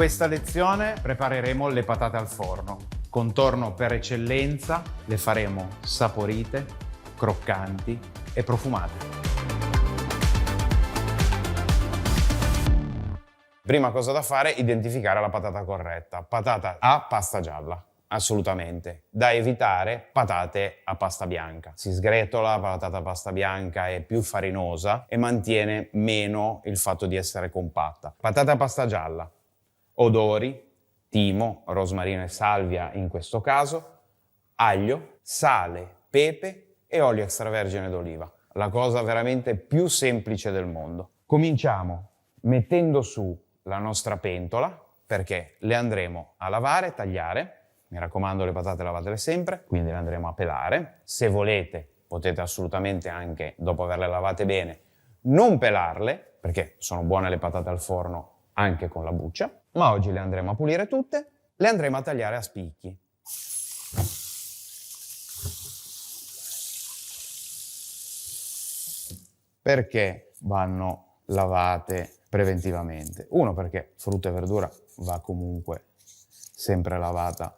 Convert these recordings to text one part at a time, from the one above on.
questa lezione prepareremo le patate al forno. Contorno per eccellenza, le faremo saporite, croccanti e profumate. Prima cosa da fare, identificare la patata corretta. Patata a pasta gialla, assolutamente. Da evitare patate a pasta bianca. Si sgretola, la patata a pasta bianca è più farinosa e mantiene meno il fatto di essere compatta. Patata a pasta gialla, odori, timo, rosmarino e salvia in questo caso, aglio, sale, pepe e olio extravergine d'oliva. La cosa veramente più semplice del mondo. Cominciamo mettendo su la nostra pentola, perché le andremo a lavare e tagliare. Mi raccomando, le patate lavatele sempre, quindi le andremo a pelare. Se volete, potete assolutamente anche, dopo averle lavate bene, non pelarle, perché sono buone le patate al forno anche con la buccia. Ma oggi le andremo a pulire tutte, le andremo a tagliare a spicchi. Perché vanno lavate preventivamente? Uno, perché frutta e verdura va comunque sempre lavata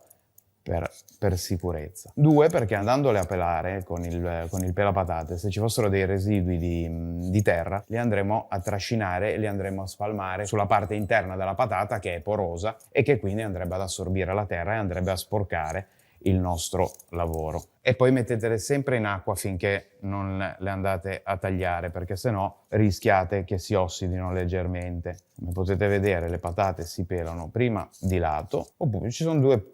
per sicurezza. Due, perché andandole a pelare con il pelapatate, se ci fossero dei residui di terra, li andremo a trascinare e li andremo a spalmare sulla parte interna della patata, che è porosa e che quindi andrebbe ad assorbire la terra e andrebbe a sporcare il nostro lavoro. E poi mettetele sempre in acqua finché non le andate a tagliare, perché sennò rischiate che si ossidino leggermente. Come potete vedere, le patate si pelano prima di lato, oppure ci sono due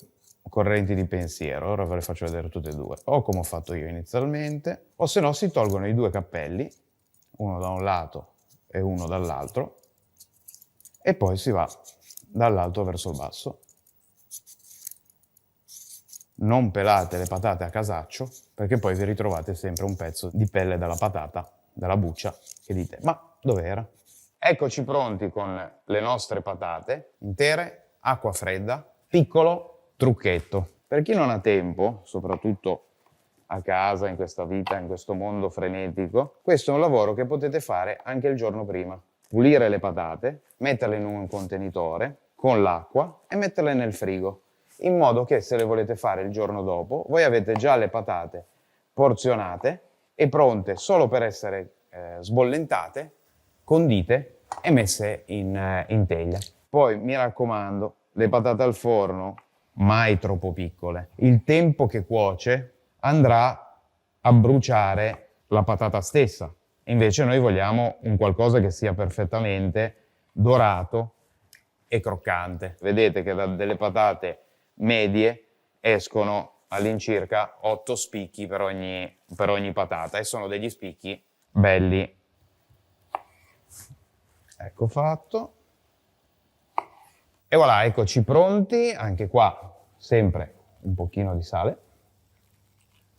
correnti di pensiero, ora ve le faccio vedere tutte e due, o come ho fatto io inizialmente, o se no si tolgono i due cappelli, uno da un lato e uno dall'altro, e poi si va dall'alto verso il basso. Non pelate le patate a casaccio, perché poi vi ritrovate sempre un pezzo di pelle della patata, dalla buccia, che dite, ma dov'era? Eccoci pronti con le nostre patate intere, acqua fredda, piccolo trucchetto. Per chi non ha tempo, soprattutto a casa, in questa vita, in questo mondo frenetico, questo è un lavoro che potete fare anche il giorno prima. Pulire le patate, metterle in un contenitore con l'acqua e metterle nel frigo, in modo che se le volete fare il giorno dopo, voi avete già le patate porzionate e pronte solo per essere sbollentate, condite e messe in teglia. Poi mi raccomando, le patate al forno mai troppo piccole. Il tempo che cuoce andrà a bruciare la patata stessa. Invece noi vogliamo un qualcosa che sia perfettamente dorato e croccante. Vedete che da delle patate medie escono all'incirca 8 spicchi per ogni patata e sono degli spicchi belli. Ecco fatto. E voilà, eccoci pronti. Anche qua sempre un pochino di sale.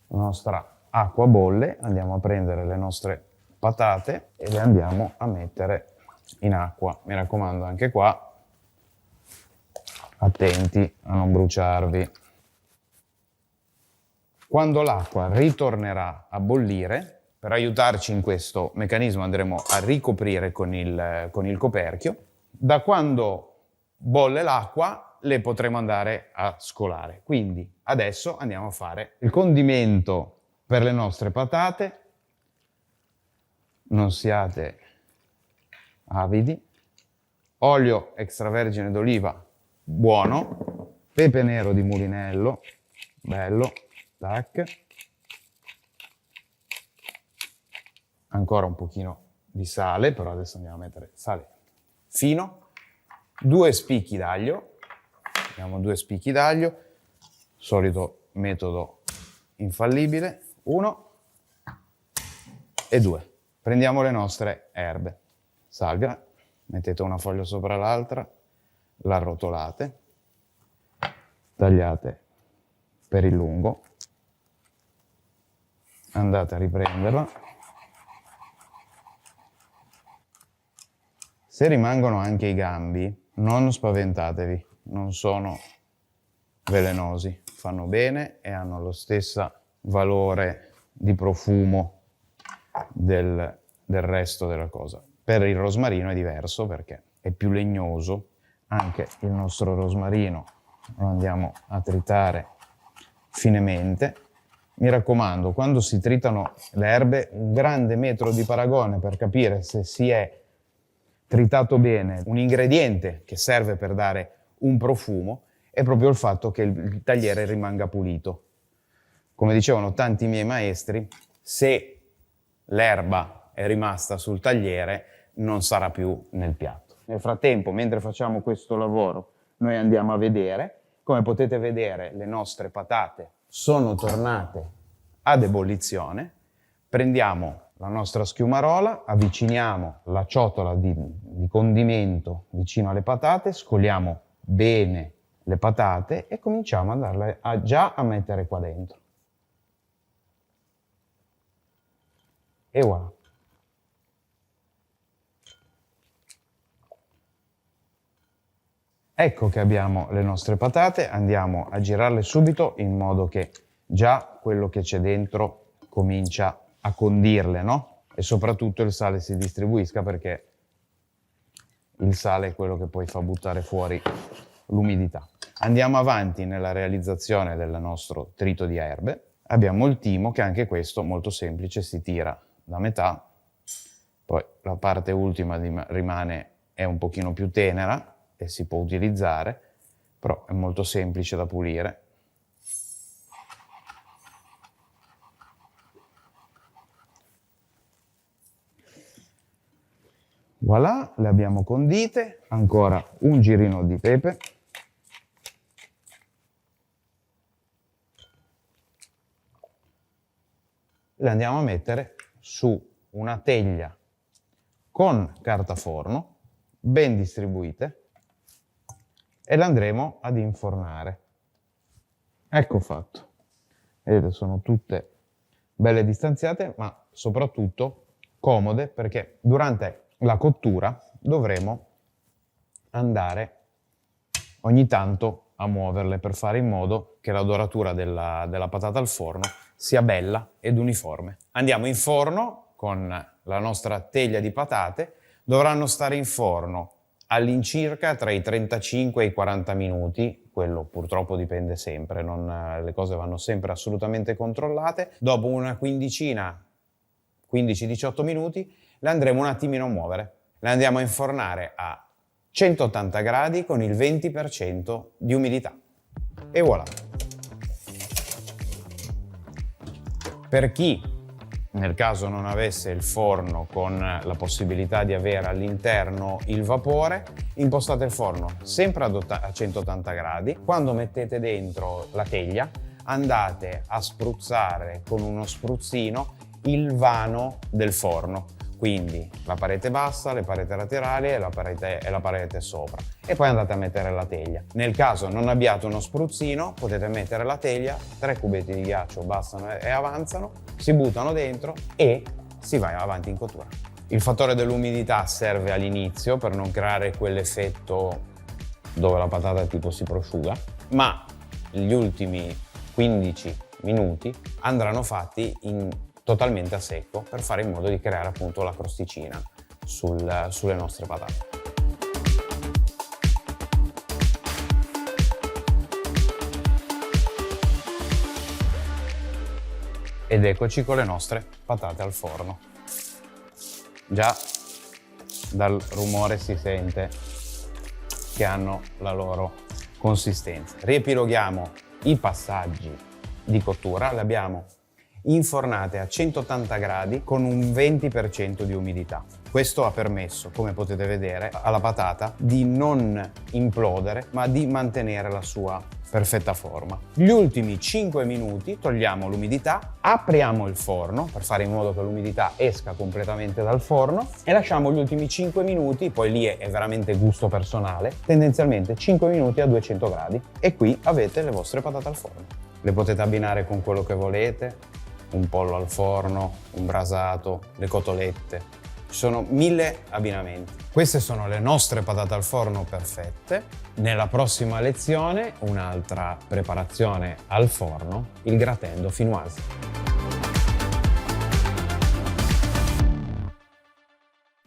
La nostra acqua bolle, andiamo a prendere le nostre patate e le andiamo a mettere in acqua. Mi raccomando, anche qua attenti a non bruciarvi. Quando l'acqua ritornerà a bollire, per aiutarci in questo meccanismo andremo a ricoprire con il coperchio. Da quando bolle l'acqua le potremo andare a scolare. Quindi adesso andiamo a fare il condimento per le nostre patate. Non siate avidi. Olio extravergine d'oliva buono, pepe nero di mulinello, bello, tac. Ancora un pochino di sale, però adesso andiamo a mettere sale fino, 2 spicchi d'aglio, abbiamo 2 spicchi d'aglio, solito metodo infallibile, 1 e 2. Prendiamo le nostre erbe, salvia, mettete una foglia sopra l'altra, la arrotolate, tagliate per il lungo, andate a riprenderla. Se rimangono anche i gambi, non spaventatevi, non sono velenosi, fanno bene e hanno lo stesso valore di profumo del resto della cosa. Per il rosmarino è diverso perché è più legnoso, anche il nostro rosmarino, lo andiamo a tritare finemente. Mi raccomando, quando si tritano le erbe, un grande metro di paragone per capire se si è tritato bene un ingrediente che serve per dare un profumo è proprio il fatto che il tagliere rimanga pulito. Come dicevano tanti miei maestri, se l'erba è rimasta sul tagliere non sarà più nel piatto. Nel frattempo, mentre facciamo questo lavoro, noi andiamo a vedere. Come potete vedere, le nostre patate sono tornate ad ebollizione. Prendiamo la nostra schiumarola, avviciniamo la ciotola di condimento vicino alle patate, scoliamo bene le patate e cominciamo ad andarle già a mettere qua dentro. E voilà. Ecco che abbiamo le nostre patate, andiamo a girarle subito in modo che già quello che c'è dentro comincia a condirle, no? E soprattutto il sale si distribuisca, perché il sale è quello che poi fa buttare fuori l'umidità. Andiamo avanti nella realizzazione del nostro trito di erbe. Abbiamo il timo, che anche questo molto semplice, si tira da metà, poi la parte ultima è un pochino più tenera e si può utilizzare, però è molto semplice da pulire. Voilà, le abbiamo condite, ancora un girino di pepe. Le andiamo a mettere su una teglia con carta forno, ben distribuite, e le andremo ad infornare. Ecco fatto. Vedete, sono tutte belle distanziate, ma soprattutto comode, perché durante la cottura dovremo andare ogni tanto a muoverle per fare in modo che la doratura della patata al forno sia bella ed uniforme. Andiamo in forno con la nostra teglia di patate. Dovranno stare in forno all'incirca tra i 35 e i 40 minuti, quello purtroppo dipende sempre, le cose vanno sempre assolutamente controllate. Dopo una 15-18 minuti le andremo un attimino a muovere. Le andiamo a infornare a 180 gradi con il 20% di umidità. E voilà! Per chi, nel caso non avesse il forno con la possibilità di avere all'interno il vapore, impostate il forno sempre a 180 gradi. Quando mettete dentro la teglia, andate a spruzzare con uno spruzzino il vano del forno. Quindi la parete bassa, le pareti laterali e la parete sopra. E poi andate a mettere la teglia. Nel caso non abbiate uno spruzzino, potete mettere la teglia, 3 cubetti di ghiaccio bastano e avanzano, si buttano dentro e si va avanti in cottura. Il fattore dell'umidità serve all'inizio per non creare quell'effetto dove la patata tipo si prosciuga, ma gli ultimi 15 minuti andranno fatti totalmente a secco per fare in modo di creare appunto la crosticina sulle nostre patate. Ed eccoci con le nostre patate al forno. Già dal rumore si sente che hanno la loro consistenza. Riepiloghiamo i passaggi di cottura. Le abbiamo infornate a 180 gradi con un 20% di umidità. Questo ha permesso, come potete vedere, alla patata di non implodere, ma di mantenere la sua perfetta forma. Gli ultimi 5 minuti togliamo l'umidità, apriamo il forno per fare in modo che l'umidità esca completamente dal forno e lasciamo gli ultimi 5 minuti, poi lì è veramente gusto personale, tendenzialmente 5 minuti a 200 gradi e qui avete le vostre patate al forno. Le potete abbinare con quello che volete, un pollo al forno, un brasato, le cotolette. Ci sono 1000 abbinamenti. Queste sono le nostre patate al forno perfette. Nella prossima lezione un'altra preparazione al forno, il gratin dauphinoise.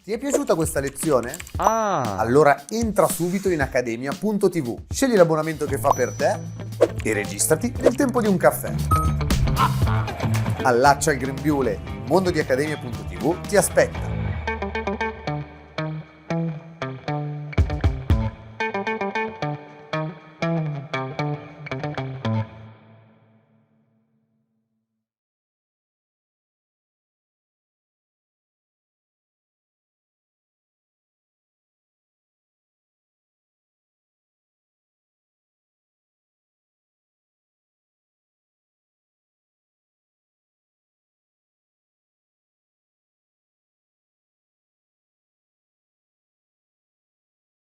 Ti è piaciuta questa lezione? Ah! Allora entra subito in accademia.tv, scegli l'abbonamento che fa per te e registrati nel tempo di un caffè. Allaccia il grembiule, il mondo di accademia.tv ti aspetta.